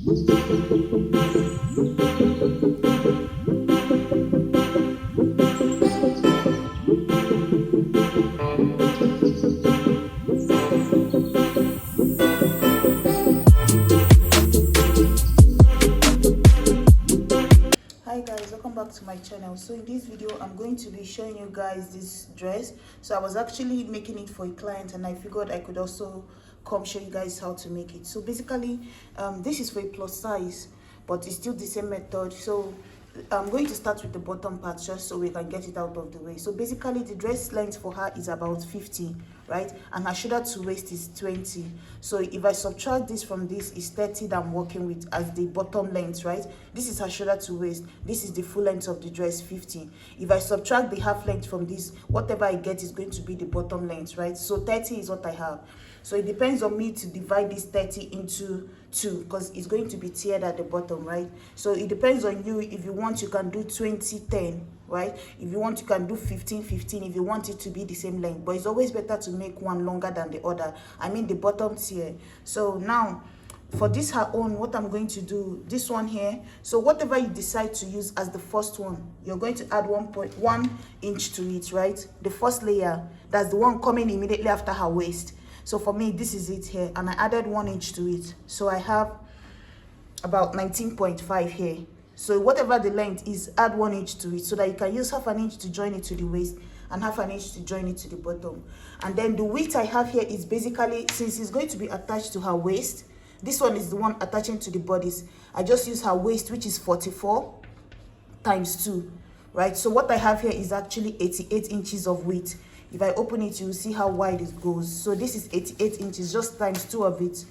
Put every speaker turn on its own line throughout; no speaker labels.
Hi guys, welcome back to my channel. So in this video I'm going to be showing you guys this dress. So I was actually making it for a client and I figured I could also come show you guys how to make it. So basically this is for a plus size, but it's still the same method. So I'm going to start with the bottom part just so we can get it out of the way. So basically the dress length for her is about 50, right? And her shoulder to waist is 20. So if I subtract this from this, is 30 that I'm working with as the bottom length, right? This is her shoulder to waist. This is the full length of the dress, 50. If I subtract the half length from this, whatever I get is going to be the bottom length, right? So 30 is what I have. So it depends on me to divide this 30 into 2 because it's going to be tiered at the bottom, right? So it depends on you. If you want, you can do 20 10, right? If you want, you can do 15 15 if you want it to be the same length, but it's always better to make one longer than the other. I mean the bottom tier. So now for this her own, what I'm going to do, this one here, so whatever you decide to use as the first one, you're going to add 1.1 inch to it, right? The first layer, that's the one coming immediately after her waist. So for me, this is it here, and I added 1 inch to it. So I have about 19.5 here. So whatever the length is, add 1 inch to it so that you can use half an inch to join it to the waist and half an inch to join it to the bottom. And then the width I have here is basically, since it's going to be attached to her waist, this one is the one attaching to the bodice. I just use her waist, which is 44 times 2, right? So what I have here is actually 88 inches of width. If I open it, you will see how wide it goes. So this is 88 inches, just times 2 of it.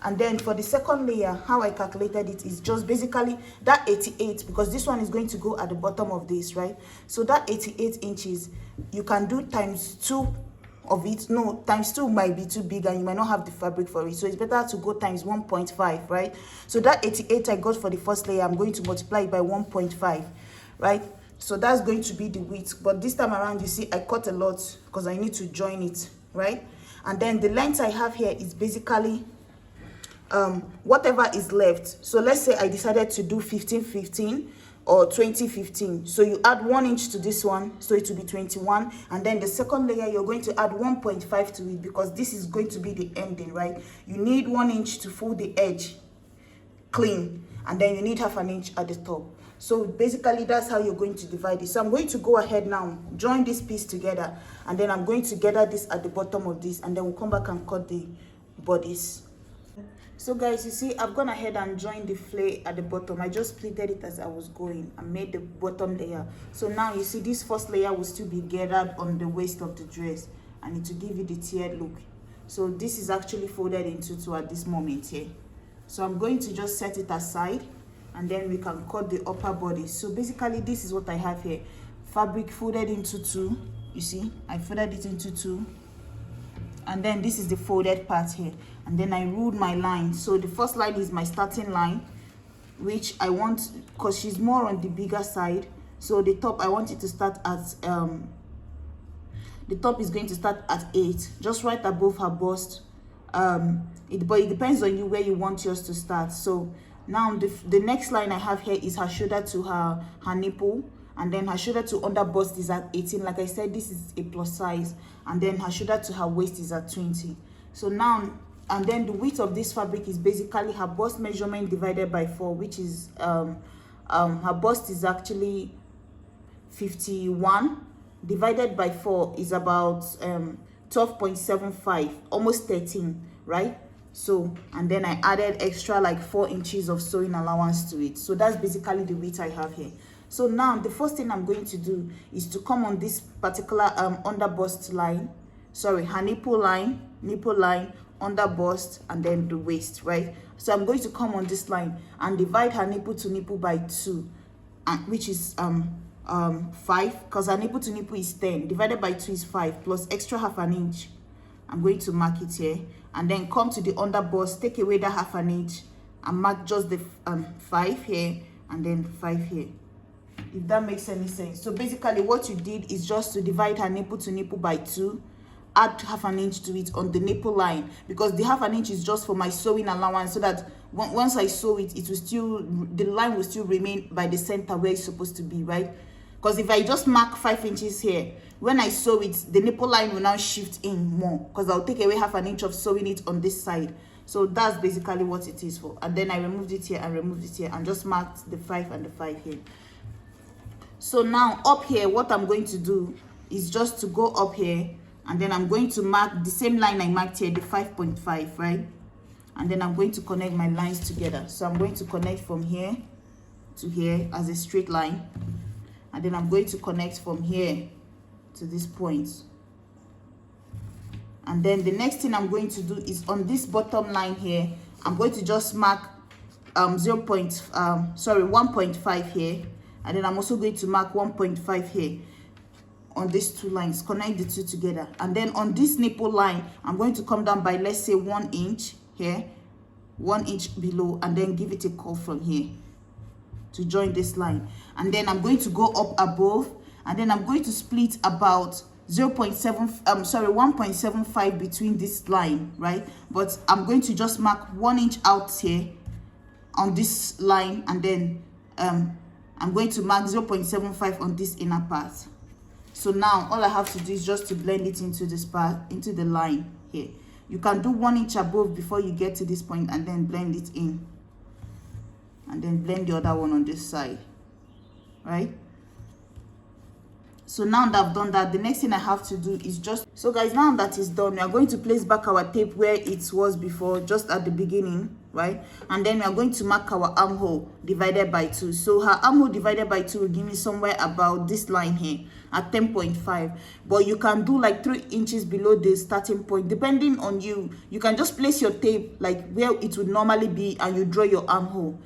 And then for the second layer, how I calculated it is just basically that 88, because this one is going to go at the bottom of this, right? So that 88 inches, you can do times 2 of it. No, times 2 might be too big and you might not have the fabric for it. So it's better to go times 1.5, right? So that 88 I got for the first layer, I'm going to multiply it by 1.5, right? So that's going to be the width, but this time around, you see I cut a lot because I need to join it, right? And then the length I have here is basically whatever is left. So let's say I decided to do 15 15 or 20 15. So you add 1 inch to this one, so it will be 21. And then the second layer, you're going to add 1.5 to it because this is going to be the ending, right? You need 1 inch to fold the edge clean, and then you need half an inch at the top. So basically that's how you're going to divide it. So I'm going to go ahead now, join this piece together, and then I'm going to gather this at the bottom of this, and then we'll come back and cut the bodies. So guys, you see I've gone ahead and joined the flare at the bottom. I just pleated it as I was going and made the bottom layer. So now you see this first layer will still be gathered on the waist of the dress, and it will give you the tiered look. So this is actually folded into 2 at this moment here. So I'm going to just set it aside, and then we can cut the upper body. So basically this is what I have here. Fabric folded into 2. You see I folded it into 2, and then this is the folded part here, and then I ruled my line. So the first line is my starting line, which I want, because she's more on the bigger side, so the top I want it to start at the top is going to start at 8, just right above her bust. But it depends on you where you want yours to start. So now the next line I have here is her shoulder to her nipple, and then her shoulder to under bust is at 18. Like I said, this is a plus size, and then her shoulder to her waist is at 20. So now, and then the width of this fabric is basically her bust measurement divided by 4, which is her bust is actually 51 divided by 4 is about 12.75, almost 13, right? So, and then I added extra like 4 inches of sewing allowance to it. So that's basically the width I have here. So now the first thing I'm going to do is to come on this particular under bust line, sorry, her nipple line, under bust, and then the waist, right? So I'm going to come on this line and divide her nipple to nipple by 2, which is 5, because her nipple to nipple is 10, divided by 2 is 5, plus extra half an inch. I'm going to mark it here, and then come to the under bust, take away that half an inch, and mark just the 5 here, and then 5 here, if that makes any sense. So basically what you did is just to divide her nipple to nipple by 2, add half an inch to it on the nipple line, because the half an inch is just for my sewing allowance, so that once I sew it, it will still, the line will still remain by the center where it's supposed to be, right? Because if I just mark 5 inches here, when I sew it, the nipple line will now shift in more, because I'll take away half an inch of sewing it on this side. So that's basically what it is for. And then I removed it here and removed it here and just marked the 5 and the 5 here. So now up here, what I'm going to do is just to go up here, and then I'm going to mark the same line I marked here, the 5.5, right? And then I'm going to connect my lines together. So I'm going to connect from here to here as a straight line, and then I'm going to connect from here to this point. And then the next thing I'm going to do is on this bottom line here, I'm going to just mark 1.5 here, and then I'm also going to mark 1.5 here on these two lines, connect the two together. And then on this nipple line, I'm going to come down by, let's say, 1 inch here, 1 inch below, and then give it a curve from here to join this line. And then I'm going to go up above, and then I'm going to split about 1.75 between this line, right? But I'm going to just mark 1 inch out here on this line, and then I'm going to mark 0.75 on this inner part. So now all I have to do is just to blend it into this part, into the line here. You can do 1 inch above before you get to this point, and then blend it in, and then blend the other one on this side, right? So now that I've done that, the next thing I have to do is just, so guys, now that is done, we are going to place back our tape where it was before, just at the beginning, right? And then we are going to mark our armhole divided by 2. So her armhole divided by 2 will give me somewhere about this line here at 10.5. But you can do like 3 inches below the starting point, depending on you. You can just place your tape like where it would normally be, and you draw your armhole.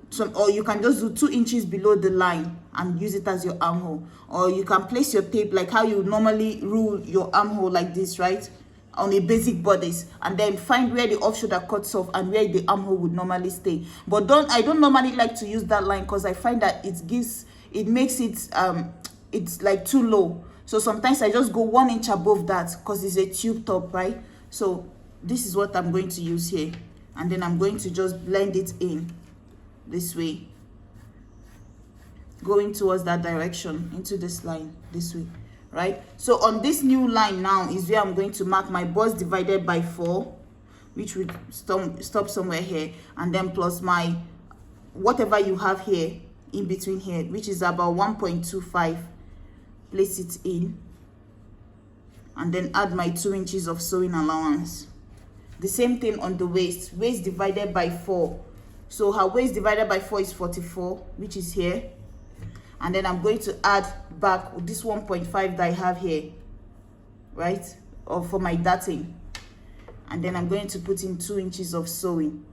So, or you can just do 2 inches below the line and use it as your armhole. Or you can place your tape like how you normally rule your armhole, like this, right, on a basic bodice, and then find where the off shoulder cuts off and where the armhole would normally stay. But I don't normally like to use that line, because I find that it makes it it's like too low. So sometimes I just go 1 inch above that, because it's a tube top, right? So this is what I'm going to use here, and then I'm going to just blend it in this way, going towards that direction into this line this way, right? So on this new line now is where I'm going to mark my bust divided by 4, which would stop somewhere here, and then plus my whatever you have here in between here, which is about 1.25. Place it in, and then add my 2 inches of sewing allowance. The same thing on the waist divided by 4. So her waist divided by 4 is 44, which is here. And then I'm going to add back this 1.5 that I have here, right, or for my darting. And then I'm going to put in 2 inches of sewing,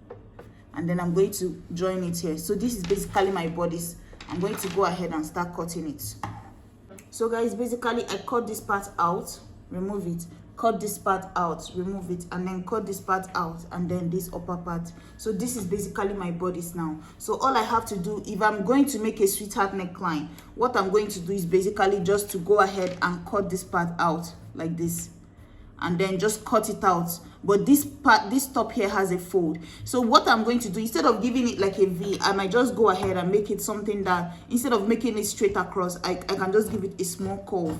and then I'm going to join it here. So this is basically my bodice. I'm going to go ahead and start cutting it. So guys, basically I cut this part out, remove it, cut this part out, remove it, and then cut this part out, and then this upper part. So this is basically my bodice now. So all I have to do, if I'm going to make a sweetheart neckline, what I'm going to do is basically just to go ahead and cut this part out like this, and then just cut it out. But this part, this top here has a fold. So what I'm going to do, instead of giving it like a V, I might just go ahead and make it something that, instead of making it straight across, I can just give it a small curve.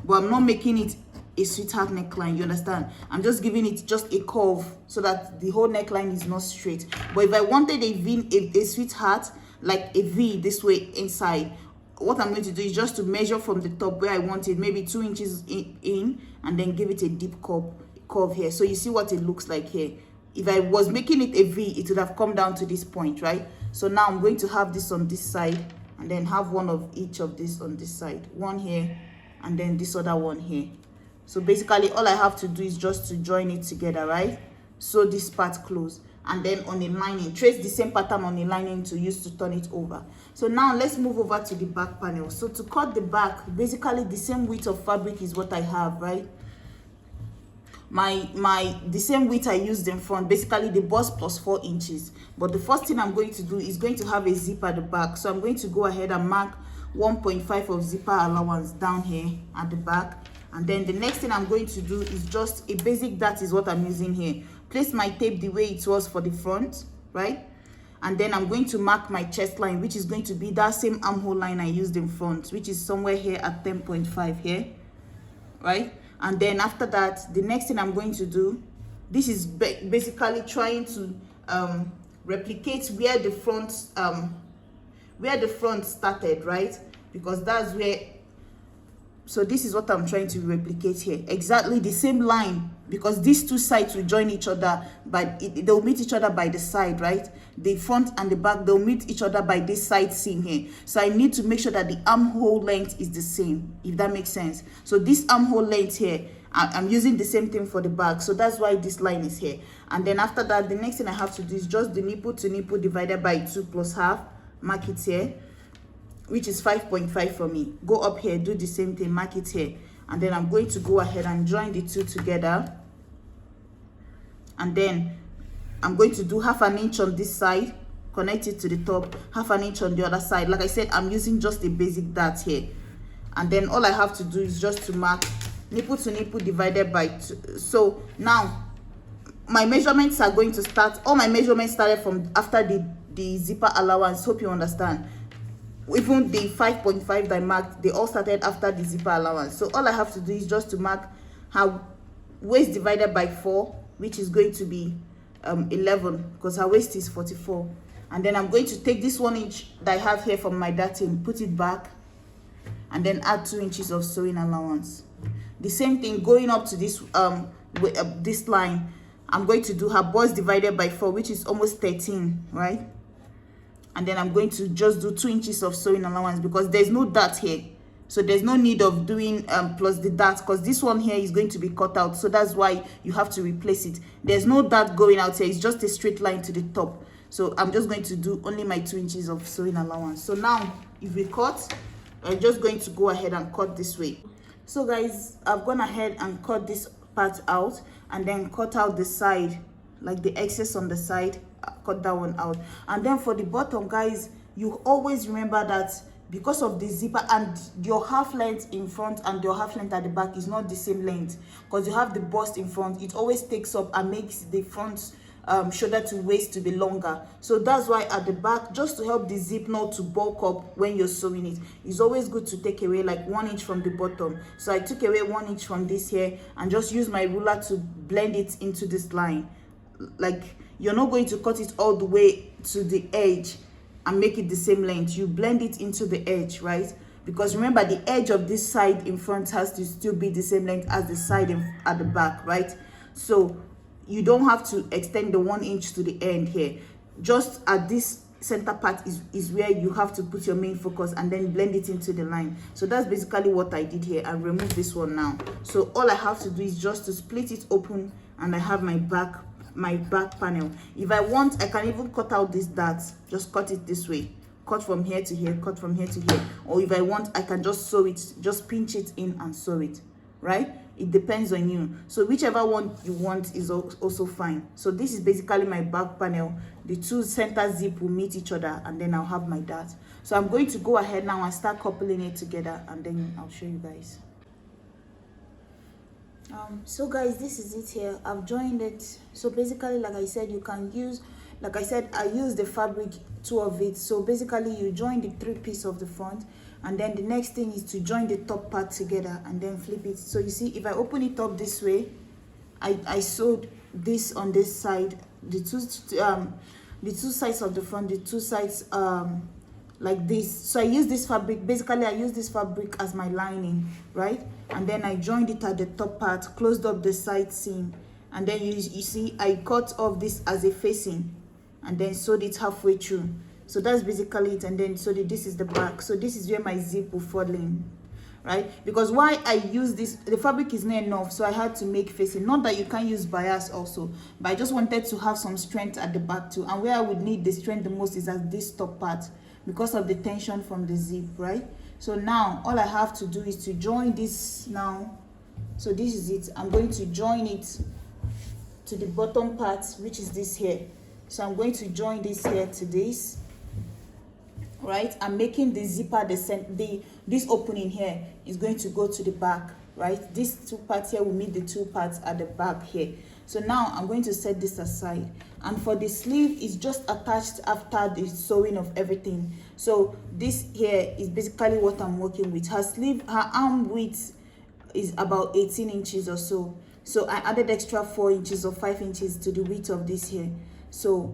But I'm not making it a sweetheart neckline, you understand? I'm just giving it just a curve so that the whole neckline is not straight. But if I wanted a sweetheart, like a V this way inside, what I'm going to do is just to measure from the top where I want it, maybe 2 inches in, and then give it a deep curve here. So you see what it looks like here. If I was making it a V, it would have come down to this point, right? So now I'm going to have this on this side, and then have one of each of this on this side, one here, and then this other one here. So basically all I have to do is just to join it together, right? Sew this part close, and then on a lining, trace the same pattern on a lining to use to turn it over. So now let's move over to the back panel. So to cut the back, basically the same width of fabric is what I have, right? The same width I used in front, basically the bust plus 4 inches. But the first thing I'm going to do is going to have a zip at the back. So I'm going to go ahead and mark 1.5 of zipper allowance down here at the back. And then the next thing I'm going to do is just a basic, that is what I'm using here. Place my tape the way it was for the front, right? And then I'm going to mark my chest line, which is going to be that same armhole line I used in front, which is somewhere here at 10.5 here, right? And then after that, the next thing I'm going to do, this is basically trying to replicate where the front started, right? Because that's where, so this is what I'm trying to replicate here, exactly the same line, because these two sides will join each other, but they'll meet each other by the side, right? The front and the back, they'll meet each other by this side seam here. So I need to make sure that the armhole length is the same, if that makes sense. So this armhole length here, I'm using the same thing for the back, so that's why this line is here. And then after that, the next thing I have to do is just the nipple to nipple divided by 2 plus half, mark it here, which is 5.5 for me. Go up here, do the same thing, mark it here. And then I'm going to go ahead and join the two together. And then I'm going to do half an inch on this side, connect it to the top, half an inch on the other side. Like I said, I'm using just a basic dart here. And then all I have to do is just to mark nipple to nipple divided by 2. So now my measurements are going to start, all my measurements started from after the zipper allowance. Hope you understand. Even the 5.5 that I marked, they all started after the zipper allowance. So all I have to do is just to mark how waist divided by 4, which is going to be 11, because her waist is 44. And then I'm going to take this 1 inch that I have here from my darting, put it back, and then add 2 inches of sewing allowance. The same thing going up to this this line. I'm going to do her bust divided by 4, which is almost 13, right? And then I'm going to just do 2 inches of sewing allowance, because there's no dart here, so there's no need of doing plus the dart, because this one here is going to be cut out, so that's why you have to replace it. There's no dart going out here, it's just a straight line to the top. So I'm just going to do only my 2 inches of sewing allowance. So now if we cut, I'm just going to go ahead and cut this way. So guys, I've gone ahead and cut this part out, and then cut out the side, like the excess on the side, cut that one out. And then for the bottom, guys, you always remember that because of the zipper and your half length in front and your half length at the back is not the same length, because you have the bust in front, it always takes up and makes the front shoulder to waist to be longer. So that's why at the back, just to help the zip not to bulk up when you're sewing it, it's always good to take away like 1 inch from the bottom. So I took away 1 inch from this here and just use my ruler to blend it into this line. Like, you're not going to cut it all the way to the edge and make it the same length. You blend it into the edge, right? Because remember, the edge of this side in front has to still be the same length as the side at the back, right? So you don't have to extend the 1 inch to the end here. Just at this center part is where you have to put your main focus and then blend it into the line. So that's basically what I did here. I remove this one now. So all I have to do is just to split it open, and I have my back panel. If I want, I can even cut out this dart. Just cut it this way. Cut from here to here, cut from here to here. Or if I want, I can just sew it, just pinch it in and sew it, right? It depends on you. So whichever one you want is also fine. So this is basically my back panel. The two center zip will meet each other, and then I'll have my dart. So I'm going to go ahead now and start coupling it together, and then I'll show you guys. So guys, this is it here. I've joined it. So basically, like I said, you can use, like I said, I use the fabric, 2 of it. So basically you join the 3 pieces of the front, and then the next thing is to join the top part together and then flip it. So you see, if I open it up this way, I sewed this on this side, the two sides of the front, the 2 sides like this. So I use this fabric, basically I use this fabric as my lining, right? And then I joined it at the top part, closed up the side seam, and then you see I cut off this as a facing and then sewed it halfway through. So that's basically it. And then so this is the back. So this is where my zip will fall in, right? Because why I use this, the fabric is not enough, so I had to make facing. Not that you can't use bias also, but I just wanted to have some strength at the back too. And where I would need the strength the most is at this top part, because of the tension from the zip, right? So now all I have to do is to join this now. So this is it. I'm going to join it to the bottom part, which is this here. So I'm going to join this here to this, right? I'm making the zipper this opening here is going to go to the back, right? These 2 parts here will meet the 2 parts at the back here. So now I'm going to set this aside, and for the sleeve, it's just attached after the sewing of everything. So this here is basically what I'm working with. Her sleeve, her arm width is about 18 inches or so. So I added extra 4 inches or 5 inches to the width of this here. So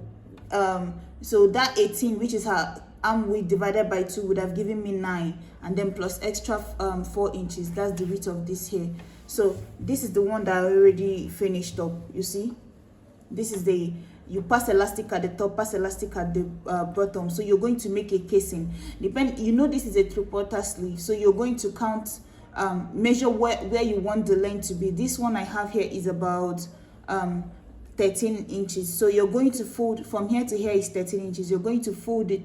so that 18, which is her arm width, divided by 2 would have given me 9, and then plus extra 4 inches. That's the width of this here. So this is the one that I already finished up. You see, this is the, you pass elastic at the top, pass elastic at the bottom. So you're going to make a casing. You know, this is a 3/4 sleeve, so you're going to count, measure where you want the length to be. This one I have here is about 13 inches. So you're going to fold from here to here is 13 inches. You're going to fold it,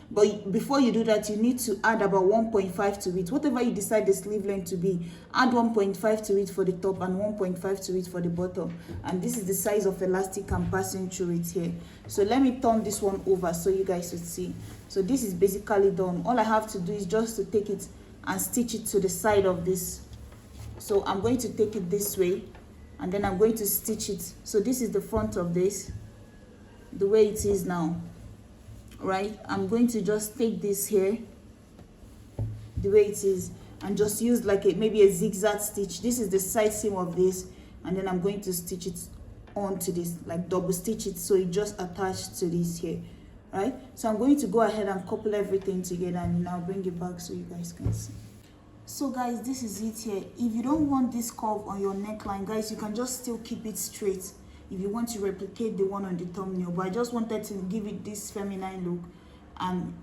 but before you do that, you need to add about 1.5 to it. Whatever you decide the sleeve length to be, add 1.5 to it for the top and 1.5 to it for the bottom. And this is the size of elastic I'm passing through it here. So let me turn this one over so you guys would see. So this is basically done. All I have to do is just to take it and stitch it to the side of this. So I'm going to take it this way, and then I'm going to stitch it. So this is the front of this, the way it is now, right? I'm going to just take this here, the way it is, and just use like maybe a zigzag stitch. This is the side seam of this, and then I'm going to stitch it onto this, like double stitch it, so it just attached to this here, right? So I'm going to go ahead and couple everything together, and now bring it back so you guys can see. So guys, this is it here. If you don't want this curve on your neckline, guys, you can just still keep it straight if you want to replicate the one on the thumbnail. But I just wanted to give it this feminine look, and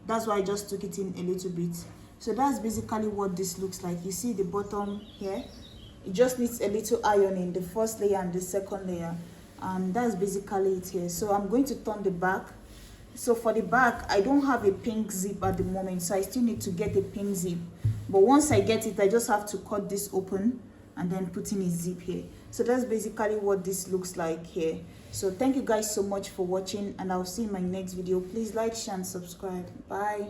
that's why I just took it in a little bit. So that's basically what this looks like. You see the bottom here, it just needs a little ironing, the first layer and the second layer, and that's basically it here. So I'm going to turn the back. So for the back, I don't have a pink zip at the moment, so I still need to get a pink zip. But once I get it, I just have to cut this open and then put in a zip here. So that's basically what this looks like here. So thank you guys so much for watching, and I'll see you in my next video. Please like, share, and subscribe. Bye.